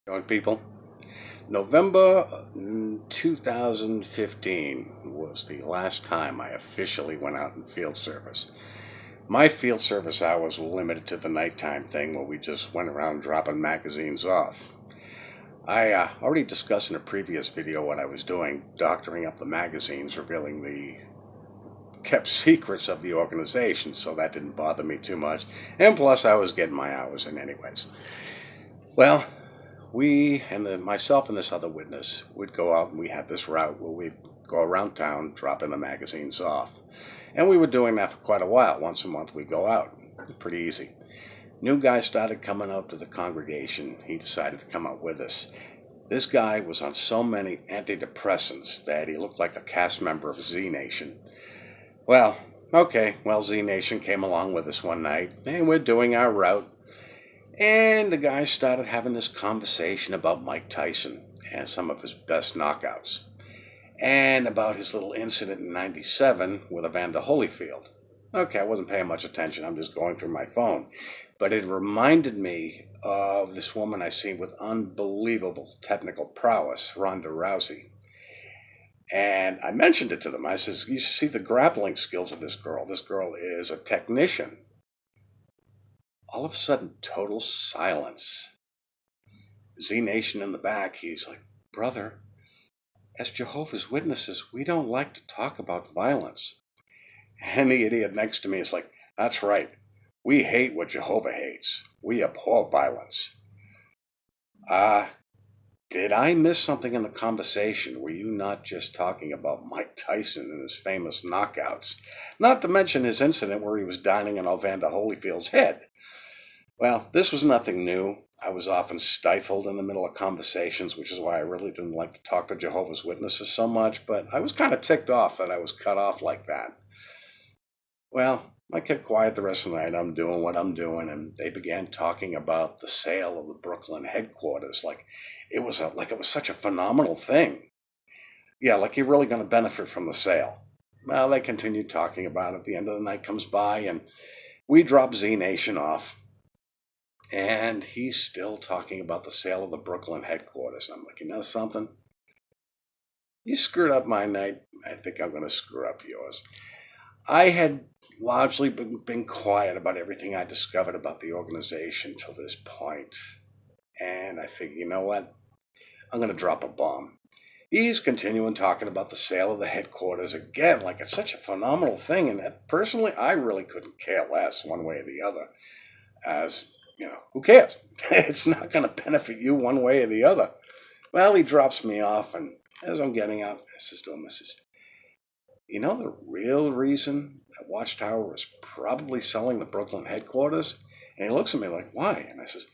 Young people, November 2015 was the last time I officially went out in field service. My field service hours were limited to the nighttime thing where we just went around dropping magazines off. I already discussed in a previous video what I was doing, doctoring up the magazines, revealing the kept secrets of the organization, so that didn't bother me too much. And plus, I was getting my hours in anyways. Well, myself and this other witness would go out and we had this route where we'd go around town dropping the magazines off. And we were doing that for quite a while. Once a month we'd go out. Pretty easy. New guy started coming out to the congregation. He decided to come out with us. This guy was on so many antidepressants that he looked like a cast member of Z Nation. Well, Z Nation came along with us one night and we're doing our route. And the guy started having this conversation about Mike Tyson and some of his best knockouts. And about his little incident in '97 with Evander Holyfield. Okay, I wasn't paying much attention. I'm just going through my phone. But it reminded me of this woman I seen with unbelievable technical prowess, Ronda Rousey. And I mentioned it to them. I says, you see the grappling skills of this girl. This girl is a technician. All of a sudden, total silence. Z Nation in the back, he's like, brother, as Jehovah's Witnesses, we don't like to talk about violence. And the idiot next to me is like, that's right. We hate what Jehovah hates. We abhor violence. Did I miss something in the conversation? Were you not just talking about Mike Tyson and his famous knockouts? Not to mention his incident where he was dining on Evander Holyfield's head. Well, this was nothing new. I was often stifled in the middle of conversations, which is why I really didn't like to talk to Jehovah's Witnesses so much, but I was kind of ticked off that I was cut off like that. Well, I kept quiet the rest of the night. I'm doing what I'm doing, and they began talking about the sale of the Brooklyn headquarters, like it was such a phenomenal thing. Yeah, like you're really going to benefit from the sale. Well, they continued talking about it. The end of the night comes by, and we drop Z Nation off. And he's still talking about the sale of the Brooklyn headquarters. I'm like, you know something? You screwed up my night. I think I'm going to screw up yours. I had largely been quiet about everything I discovered about the organization till this point. And I figured, you know what? I'm going to drop a bomb. He's continuing talking about the sale of the headquarters again, like it's such a phenomenal thing. And personally, I really couldn't care less one way or the other. As who cares? It's not going to benefit you one way or the other. Well, he drops me off, and as I'm getting out, I says to him, you know the real reason that Watchtower was probably selling the Brooklyn headquarters? And he looks at me like, why? And I says,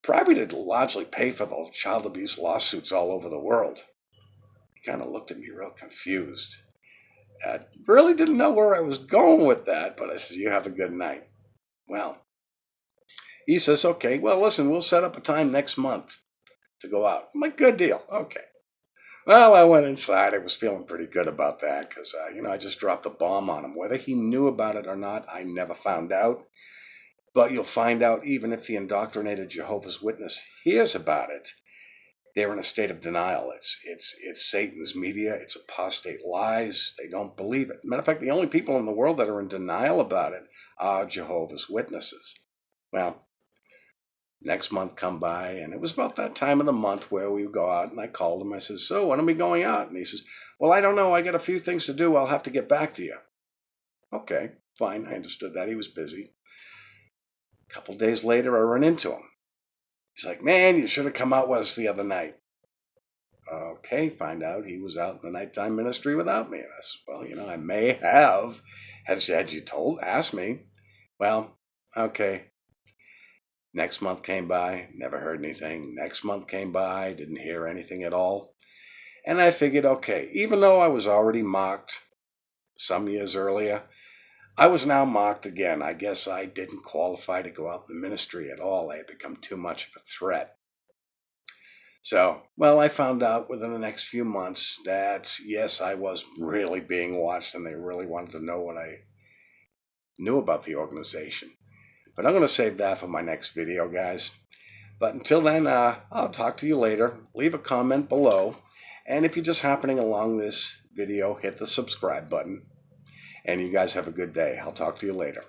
probably to largely pay for the child abuse lawsuits all over the world. He kind of looked at me real confused. I really didn't know where I was going with that, but I says, you have a good night. Well, he says, okay, well, listen, we'll set up a time next month to go out. I'm like, good deal. Okay. Well, I went inside. I was feeling pretty good about that because, I just dropped a bomb on him. Whether he knew about it or not, I never found out. But you'll find out even if the indoctrinated Jehovah's Witness hears about it, they're in a state of denial. It's Satan's media. It's apostate lies. They don't believe it. Matter of fact, the only people in the world that are in denial about it are Jehovah's Witnesses. Well, next month come by, and it was about that time of the month where we would go out, and I called him. I said, so when are we going out? And he says, well, I don't know. I got a few things to do. I'll have to get back to you. Okay, fine. I understood that. He was busy. A couple days later, I run into him. He's like, man, you should have come out with us the other night. Okay, find out he was out in the nighttime ministry without me. And I said, well, I may have. Had you asked me. Well, okay. Next month came by, never heard anything. Next month came by, didn't hear anything at all. And I figured, okay, even though I was already mocked some years earlier, I was now mocked again. I guess I didn't qualify to go out in the ministry at all. I had become too much of a threat. So, I found out within the next few months that, yes, I was really being watched and they really wanted to know what I knew about the organization. But I'm going to save that for my next video, guys. But until then, I'll talk to you later. Leave a comment below. And if you're just happening along this video, hit the subscribe button. And you guys have a good day. I'll talk to you later.